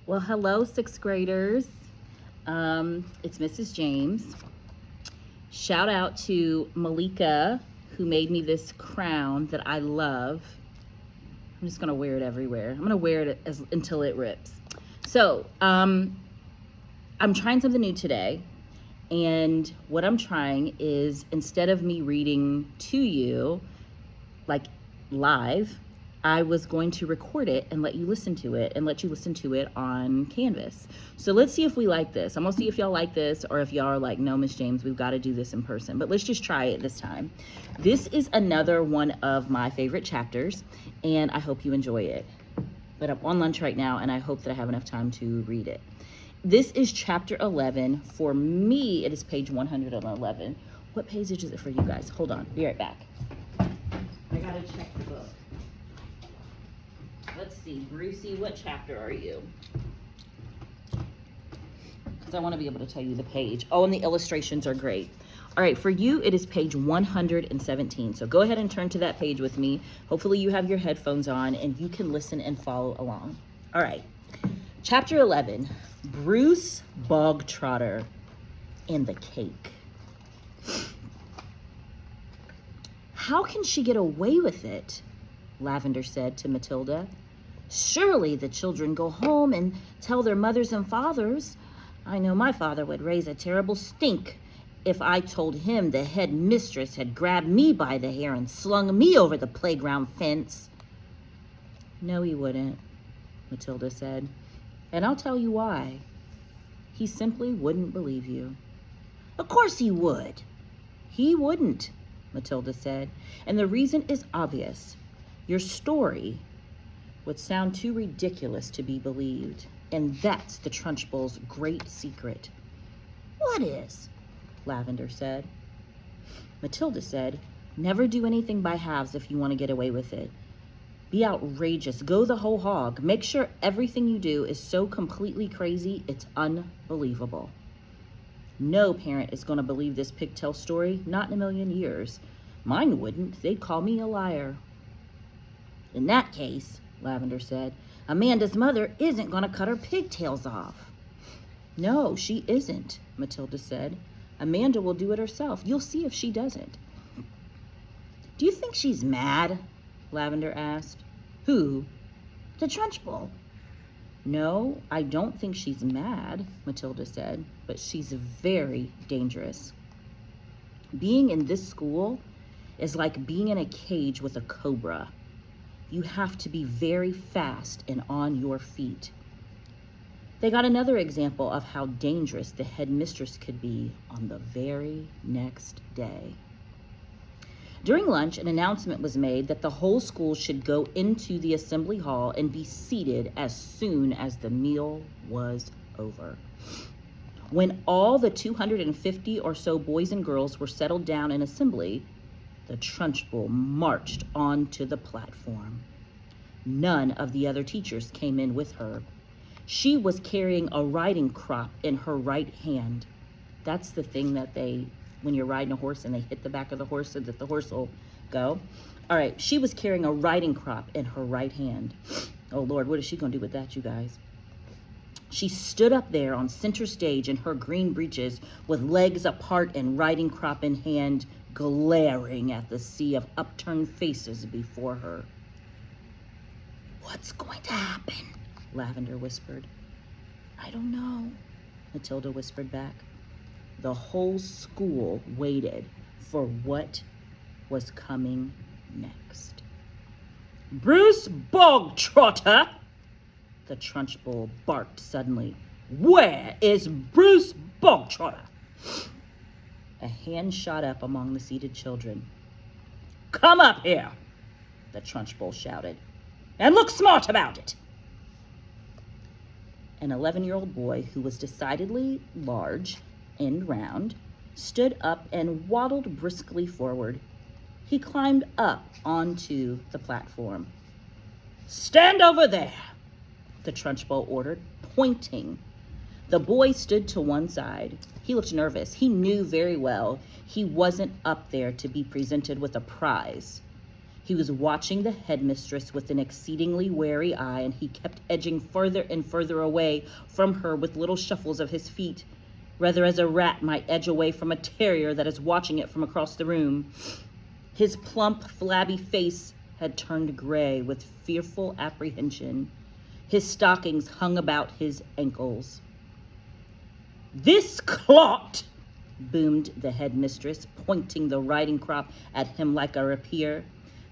Well, hello, sixth graders. It's Mrs. James. Shout out to Malika, who made me this crown that I love. I'm just gonna wear it everywhere. I'm gonna wear it until it rips. So, I'm trying something new today. And what I'm trying is, instead of me reading to you, like live, I was going to record it and let you listen to it on Canvas. So let's see if we like this. I'm gonna see if y'all like this or if y'all are like, no, Miss James, we've got to do this in person. But let's just try it this time. This is another one of my favorite chapters, and I hope you enjoy it. But I'm on lunch right now, and I hope that I have enough time to read it. This is chapter 11. For me, it is page 111. What page is it for you guys? Hold on, be right back. I gotta check the book. Let's see, Brucey, what chapter are you? Because I want to be able to tell you the page. Oh, and the illustrations are great. All right, for you, it is page 117. So go ahead and turn to that page with me. Hopefully you have your headphones on and you can listen and follow along. All right, chapter 11, Bruce Bogtrotter and the cake. How can she get away with it? Lavender said to Matilda. Surely the children go home and tell their mothers and fathers. I know my father would raise a terrible stink if I told him the head mistress had grabbed me by the hair and slung me over the playground fence. No, he wouldn't, Matilda said. And I'll tell you why. He simply wouldn't believe you. Of course he would. He wouldn't, Matilda said. And the reason is obvious. Your story would sound too ridiculous to be believed. And that's the Trunchbull's great secret. What is? Lavender said. Matilda said, never do anything by halves if you want to get away with it. Be outrageous. Go the whole hog. Make sure everything you do is so completely crazy it's unbelievable. No parent is going to believe this pigtail story, not in a million years. Mine wouldn't. They'd call me a liar. In that case, Lavender said, Amanda's mother isn't going to cut her pigtails off. No, she isn't, Matilda said. Amanda will do it herself. You'll see if she doesn't. Do you think she's mad? Lavender asked. Who? The Trunchbull. No, I don't think she's mad, Matilda said, but she's very dangerous. Being in this school is like being in a cage with a cobra. You have to be very fast and on your feet. They got another example of how dangerous the headmistress could be on the very next day. During lunch, an announcement was made that the whole school should go into the assembly hall and be seated as soon as the meal was over. When all the 250 or so boys and girls were settled down in assembly, the Trunchbull marched onto the platform. None of the other teachers came in with her. She was carrying a riding crop in her right hand. That's the thing that when you're riding a horse and they hit the back of the horse so that the horse will go. All right, she was carrying a riding crop in her right hand. Oh Lord, what is she gonna do with that, you guys? She stood up there on center stage in her green breeches with legs apart and riding crop in hand, glaring at the sea of upturned faces before her. What's going to happen? Lavender whispered. I don't know, Matilda whispered back. The whole school waited for what was coming next. Bruce Bogtrotter, the Trunchbull barked suddenly. Where is Bruce Bogtrotter? A hand shot up among the seated children. Come up here, the Trunchbull shouted, and look smart about it. An 11-year-old boy who was decidedly large and round stood up and waddled briskly forward. He climbed up onto the platform. Stand over there, the Trunchbull ordered, pointing. The boy stood to one side. He looked nervous. He knew very well he wasn't up there to be presented with a prize. He He was watching the headmistress with an exceedingly wary eye, and he kept edging further and further away from her with little shuffles of his feet, rather as a rat might edge away from a terrier that is watching it from across the room. His plump, flabby face had turned gray with fearful apprehension. His stockings hung about his ankles. "This clot," boomed the headmistress, pointing the riding crop at him like a rapier.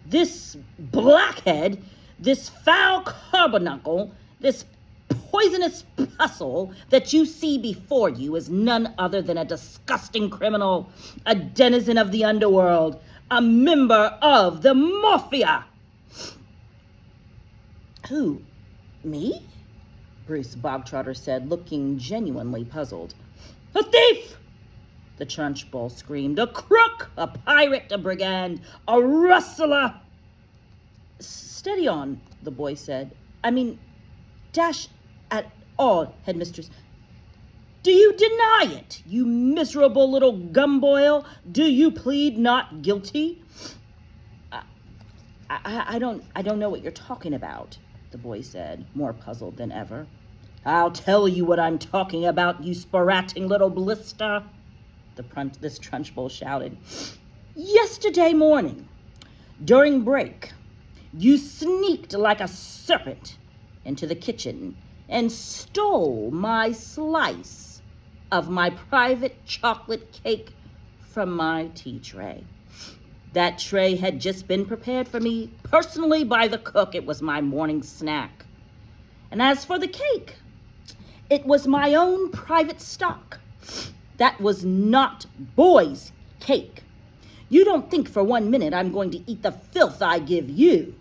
"This blackhead, this foul carbuncle, this poisonous puzzle that you see before you is none other than a disgusting criminal, a denizen of the underworld, a member of the mafia." "Who, me?" Bruce Bogtrotter said, looking genuinely puzzled. "A thief!" the Trunchbull screamed. "A crook, a pirate, a brigand, a rustler." "Steady on," the boy said. "I mean, dash at all, headmistress. Do you deny it, you miserable little gumboil? Do you plead not guilty?" I don't know what you're talking about," the boy said, more puzzled than ever. "I'll tell you what I'm talking about, you sporating little blister," this Trunchbull shouted. "Yesterday morning, during break, you sneaked like a serpent into the kitchen and stole my slice of my private chocolate cake from my tea tray. That tray had just been prepared for me personally by the cook. It was my morning snack. And as for the cake, it was my own private stock. That was not boy's cake. You don't think for 1 minute I'm going to eat the filth I give you.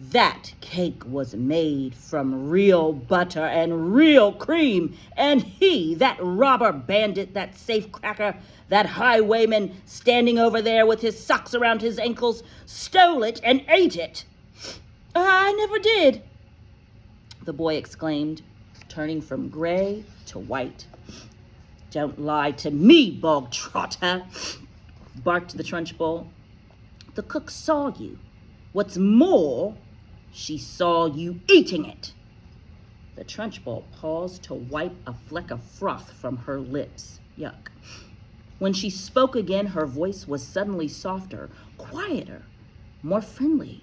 That cake was made from real butter and real cream, and he, that robber bandit, that safecracker, that highwayman standing over there with his socks around his ankles, stole it and ate it." "I never did," the boy exclaimed, turning from gray to white. "Don't lie to me, Bogtrotter," barked the Trunchbull. "The cook saw you. What's more, she saw you eating it." The Trunchbull paused to wipe a fleck of froth from her lips. Yuck. When she spoke again, her voice was suddenly softer, quieter, more friendly,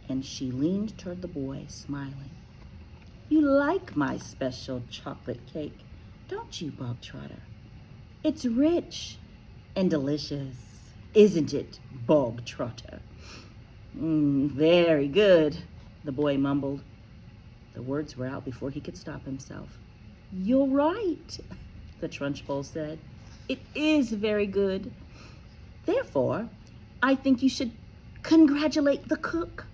and she leaned toward the boy, smiling. "You like my special chocolate cake, don't you, Bogtrotter? It's rich and delicious, isn't it, Bogtrotter?" "Very good," the boy mumbled. The words were out before he could stop himself. "You're right," the Trunchbull said. "It is very good. Therefore, I think you should congratulate the cook.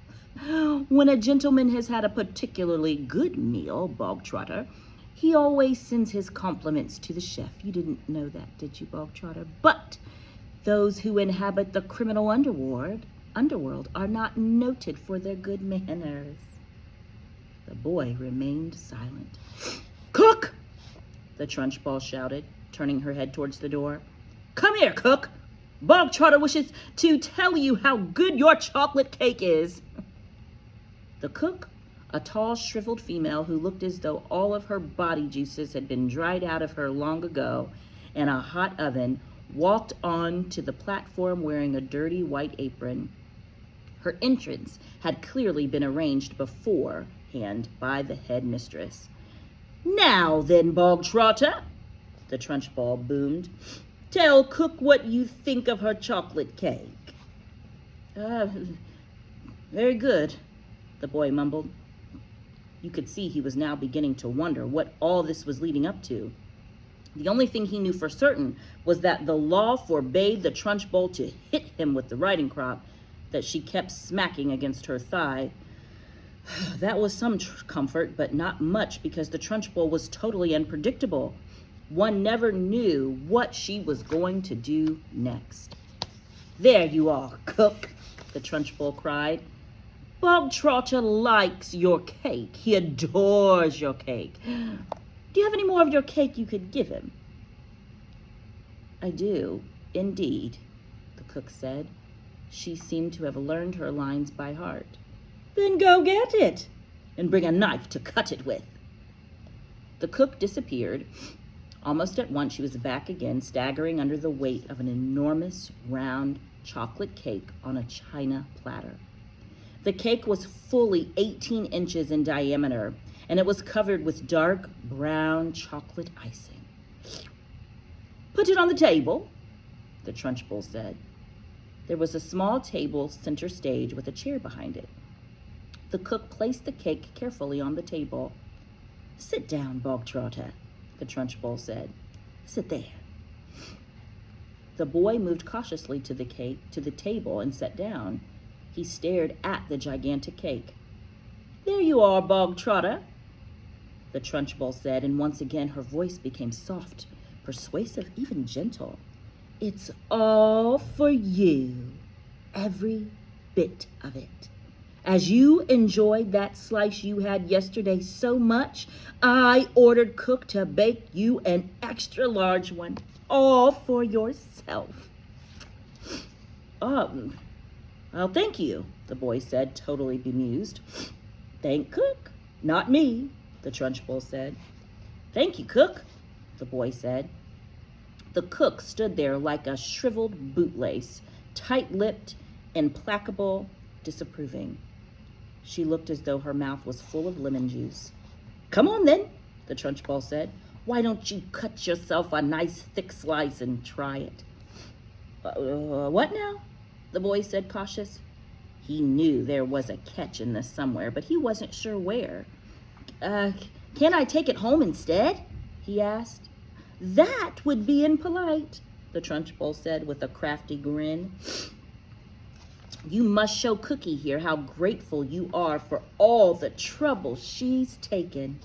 When a gentleman has had a particularly good meal, Bogtrotter, he always sends his compliments to the chef. You didn't know that, did you, Bogtrotter? But those who inhabit the criminal underworld are not noted for their good manners." The boy remained silent. "Cook!" the Trunchbull shouted, turning her head towards the door. "Come here, cook! Bogtrotter wishes to tell you how good your chocolate cake is." The cook, a tall, shriveled female who looked as though all of her body juices had been dried out of her long ago in a hot oven, walked on to the platform wearing a dirty white apron. Her entrance had clearly been arranged beforehand by the headmistress. "Now then, Bogtrotter," the Trunchbull boomed, "tell cook what you think of her chocolate cake." Very good," the boy mumbled. You could see he was now beginning to wonder what all this was leading up to. The only thing he knew for certain was that the law forbade the Trunchbull to hit him with the riding crop that she kept smacking against her thigh. That was some comfort, but not much, because the Trunchbull was totally unpredictable. One never knew what she was going to do next. "There you are, cook," the Trunchbull cried. "Bogtrotter likes your cake. He adores your cake. Do you have any more of your cake you could give him?" "I do, indeed," the cook said. She seemed to have learned her lines by heart. "Then go get it, and bring a knife to cut it with." The cook disappeared. Almost at once she was back again, staggering under the weight of an enormous round chocolate cake on a china platter. The cake was fully 18 inches in diameter, and it was covered with dark brown chocolate icing. "Put it on the table," the Trunchbull said. There was a small table center stage with a chair behind it. The cook placed the cake carefully on the table. "Sit down, Bogtrotter," the Trunchbull said. "Sit there." The boy moved cautiously to the table and sat down. He stared at the gigantic cake. "There you are, Bogtrotter," the Trunchbull said, and once again her voice became soft, persuasive, even gentle. "It's all for you, every bit of it. As you enjoyed that slice you had yesterday so much, I ordered cook to bake you an extra large one, all for yourself." Well, thank you," the boy said, totally bemused. "Thank cook, not me," the Trunchbull said. "Thank you, cook," the boy said. The cook stood there like a shriveled bootlace, tight-lipped, implacable, disapproving. She looked as though her mouth was full of lemon juice. "Come on, then," the Trunchbull said. "Why don't you cut yourself a nice thick slice and try it?" What now?" the boy said, cautious. He knew there was a catch in this somewhere, but he wasn't sure where. Can't I take it home instead?" he asked. "That would be impolite," the Trunchbull said with a crafty grin. "You must show Cookie here how grateful you are for all the trouble she's taken."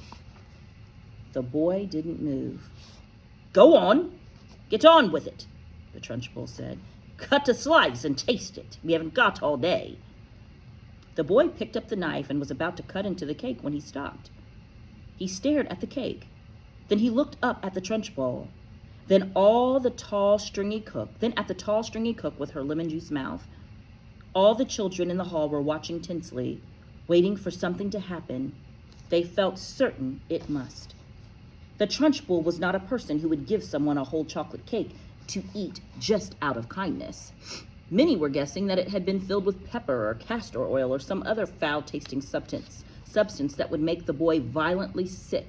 The boy didn't move. "Go on, get on with it," the Trunchbull said. "Cut a slice and taste it. We haven't got all day." The boy picked up the knife and was about to cut into the cake when he stopped. He stared at the cake. Then he looked up at the Trunchbull. Then at the tall, stringy cook with her lemon juice mouth. All the children in the hall were watching tensely, waiting for something to happen. They felt certain it must. The Trunchbull was not a person who would give someone a whole chocolate cake to eat just out of kindness. Many were guessing that it had been filled with pepper or castor oil or some other foul-tasting substance that would make the boy violently sick.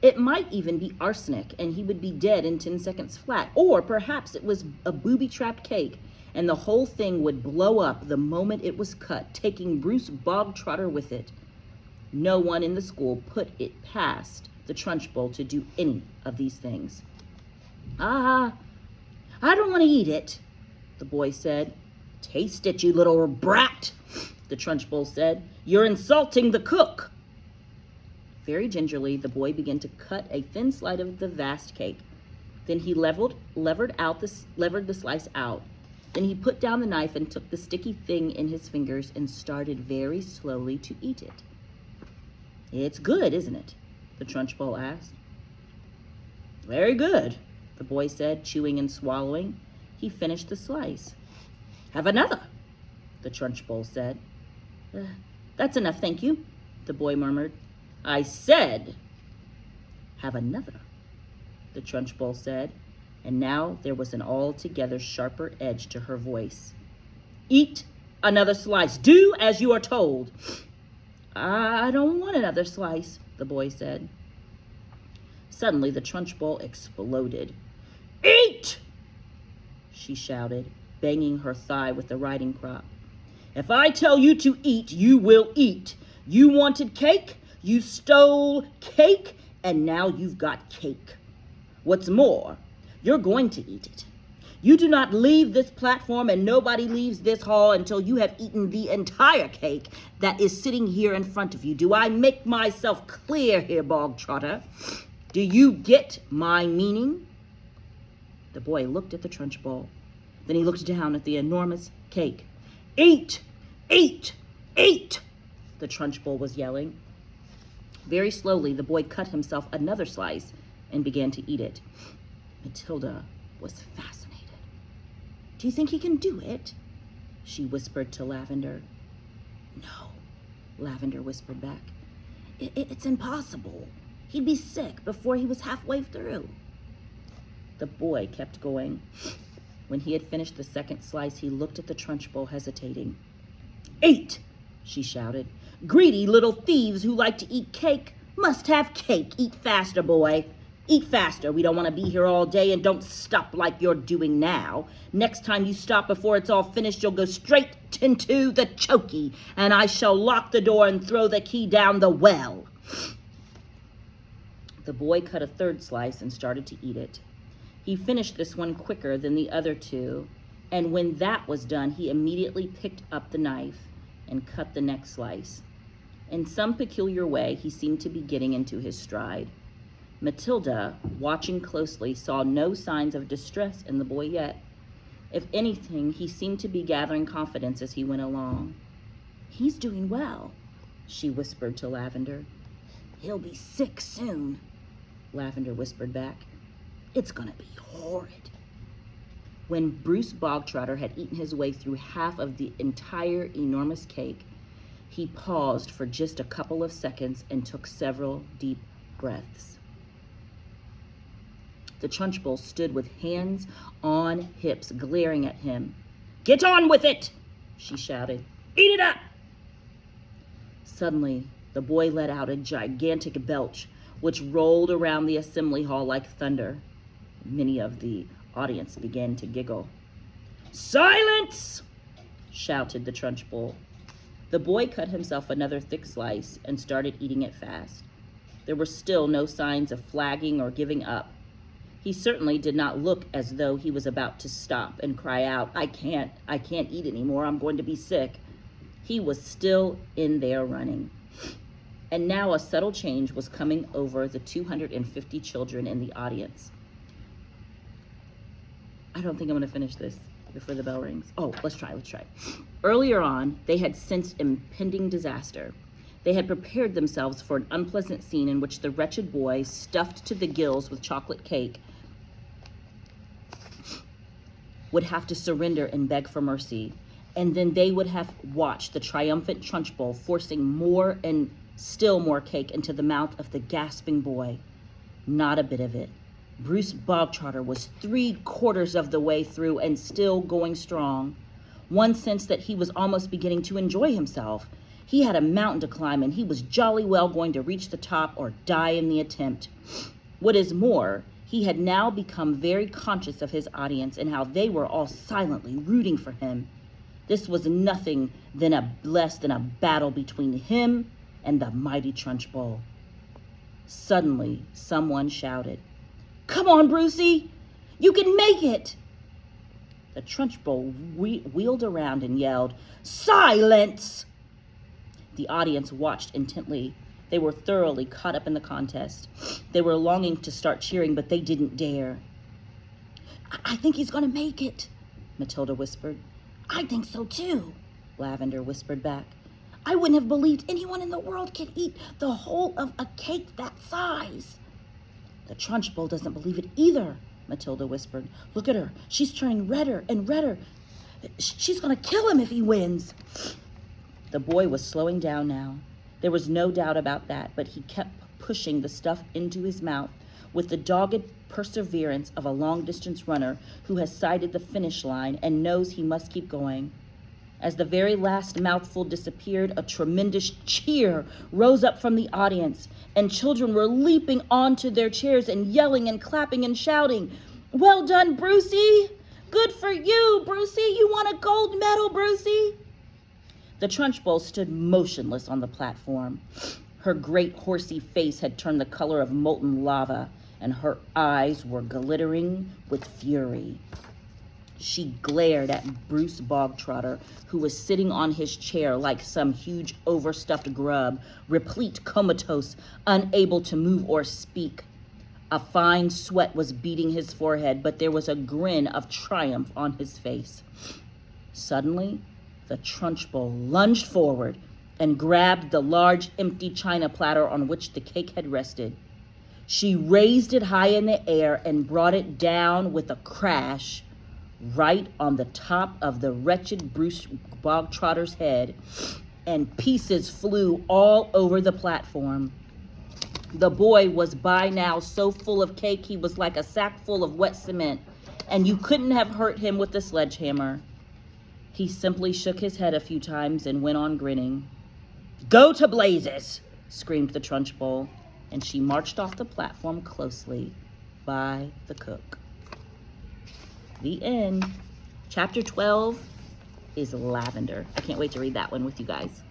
It might even be arsenic, and he would be dead in 10 seconds flat. Or perhaps it was a booby-trapped cake, and the whole thing would blow up the moment it was cut, taking Bruce Bogtrotter with it. No one in the school put it past the Trunchbull to do any of these things. "I don't want to eat it," the boy said. "Taste it, you little brat," the Trunchbull said. "You're insulting the cook." Very gingerly, the boy began to cut a thin slice of the vast cake. Then he levered the slice out. Then he put down the knife and took the sticky thing in his fingers and started very slowly to eat it. "It's good, isn't it?" the Trunchbull asked. "Very good," the boy said, chewing and swallowing. He finished the slice. "Have another," the Trunchbull said. That's enough, thank you," the boy murmured. "I said, have another," the Trunchbull said, and now there was an altogether sharper edge to her voice. "Eat another slice. Do as you are told." "I don't want another slice," the boy said. Suddenly, the Trunchbull exploded. "Eat!" she shouted, banging her thigh with the riding crop. "If I tell you to eat, you will eat. You wanted cake, you stole cake, and now you've got cake. What's more, you're going to eat it. You do not leave this platform, and nobody leaves this hall until you have eaten the entire cake that is sitting here in front of you. Do I make myself clear here, Bogtrotter? Do you get my meaning?" The boy looked at the Trunchbull. Then he looked down at the enormous cake. "Eat! Eat! Eat!" the Trunchbull was yelling. Very slowly, the boy cut himself another slice and began to eat it. Matilda was fascinated. "Do you think he can do it?" she whispered to Lavender. No, Lavender whispered back. It's impossible. He'd be sick before he was halfway through. The boy kept going. When he had finished the second slice, he looked at the Trunchbull, hesitating. Eat, she shouted. Greedy little thieves who like to eat cake must have cake. Eat faster, boy. Eat faster. We don't want to be here all day, and don't stop like you're doing now. Next time you stop before it's all finished, you'll go straight into the chokey, and I shall lock the door and throw the key down the well. The boy cut a third slice and started to eat it. He finished this one quicker than the other two, and when that was done, he immediately picked up the knife and cut the next slice. In some peculiar way, he seemed to be getting into his stride. Matilda, watching closely, saw no signs of distress in the boy yet. If anything, he seemed to be gathering confidence as he went along. He's doing well, she whispered to Lavender. He'll be sick soon, Lavender whispered back. It's gonna be horrid. When Bruce Bogtrotter had eaten his way through half of the entire enormous cake, he paused for just a couple of seconds and took several deep breaths. The Trunchbull stood with hands on hips, glaring at him. Get on with it, she shouted. Eat it up! Suddenly, the boy let out a gigantic belch, which rolled around the assembly hall like thunder. Many of the audience began to giggle. Silence! Shouted the Trunchbull. The boy cut himself another thick slice and started eating it fast. There were still no signs of flagging or giving up. He certainly did not look as though he was about to stop and cry out, I can't eat anymore, I'm going to be sick. He was still in there running. And now a subtle change was coming over the 250 children in the audience. I don't think I'm going to finish this before the bell rings. Oh, let's try. Earlier on, they had sensed impending disaster. They had prepared themselves for an unpleasant scene in which the wretched boy, stuffed to the gills with chocolate cake, would have to surrender and beg for mercy. And then they would have watched the triumphant Trunchbull forcing more and still more cake into the mouth of the gasping boy. Not a bit of it. Bruce Bogtrotter was 3/4 of the way through and still going strong. One sensed that he was almost beginning to enjoy himself. He had a mountain to climb, and he was jolly well going to reach the top or die in the attempt. What is more, he had now become very conscious of his audience and how they were all silently rooting for him. This was nothing less than a battle between him and the mighty Trunchbull. Suddenly, someone shouted, Come on, Brucey! You can make it! The Trunchbull wheeled around and yelled, Silence! The audience watched intently. They were thoroughly caught up in the contest. They were longing to start cheering, but they didn't dare. I think he's going to make it, Matilda whispered. I think so too, Lavender whispered back. I wouldn't have believed anyone in the world could eat the whole of a cake that size. The Trunchbull doesn't believe it either, Matilda whispered. Look at her. She's turning redder and redder. She's going to kill him if he wins. The boy was slowing down now. There was no doubt about that, but he kept pushing the stuff into his mouth with the dogged perseverance of a long-distance runner who has sighted the finish line and knows he must keep going. As the very last mouthful disappeared, a tremendous cheer rose up from the audience, and children were leaping onto their chairs and yelling and clapping and shouting, Well done, Brucey! Good for you, Brucey! You won a gold medal, Brucey! The Trunchbull stood motionless on the platform. Her great horsey face had turned the color of molten lava, and her eyes were glittering with fury. She glared at Bruce Bogtrotter, who was sitting on his chair like some huge overstuffed grub, replete, comatose, unable to move or speak. A fine sweat was beading his forehead, but there was a grin of triumph on his face. Suddenly, the Trunchbull lunged forward and grabbed the large empty china platter on which the cake had rested. She raised it high in the air and brought it down with a crash right on the top of the wretched Bruce Bogtrotter's head, and pieces flew all over the platform. The boy was by now so full of cake he was like a sack full of wet cement, and you couldn't have hurt him with a sledgehammer. He simply shook his head a few times and went on grinning. "Go to blazes!" screamed the Trunchbull, and she marched off the platform closely by the cook. The end. Chapter 12 is Lavender. I can't wait to read that one with you guys.